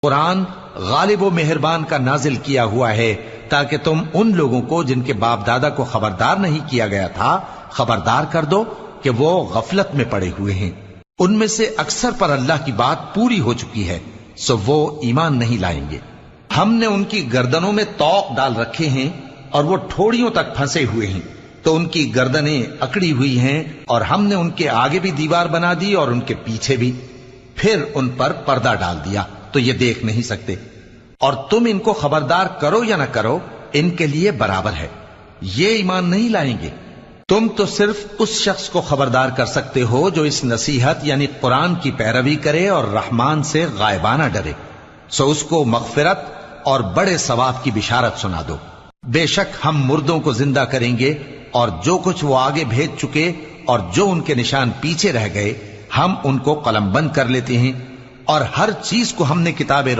قرآن غالب و مہربان کا نازل کیا ہوا ہے تاکہ تم ان لوگوں کو جن کے باپ دادا کو خبردار نہیں کیا گیا تھا خبردار کر دو کہ وہ غفلت میں پڑے ہوئے ہیں۔ ان میں سے اکثر پر اللہ کی بات پوری ہو چکی ہے، سو وہ ایمان نہیں لائیں گے۔ ہم نے ان کی گردنوں میں طوق ڈال رکھے ہیں اور وہ ٹھوڑیوں تک پھنسے ہوئے ہیں، تو ان کی گردنیں اکڑی ہوئی ہیں، اور ہم نے ان کے آگے بھی دیوار بنا دی اور ان کے پیچھے بھی، پھر ان پر پردہ ڈال دیا تو یہ دیکھ نہیں سکتے۔ اور تم ان کو خبردار کرو یا نہ کرو ان کے لیے برابر ہے، یہ ایمان نہیں لائیں گے۔ تم تو صرف اس شخص کو خبردار کر سکتے ہو جو اس نصیحت یعنی قرآن کی پیروی کرے اور رحمان سے غائبانہ ڈرے، سو اس کو مغفرت اور بڑے ثواب کی بشارت سنا دو۔ بے شک ہم مردوں کو زندہ کریں گے، اور جو کچھ وہ آگے بھیج چکے اور جو ان کے نشان پیچھے رہ گئے ہم ان کو قلم بند کر لیتے ہیں، اور ہر چیز کو ہم نے کتاب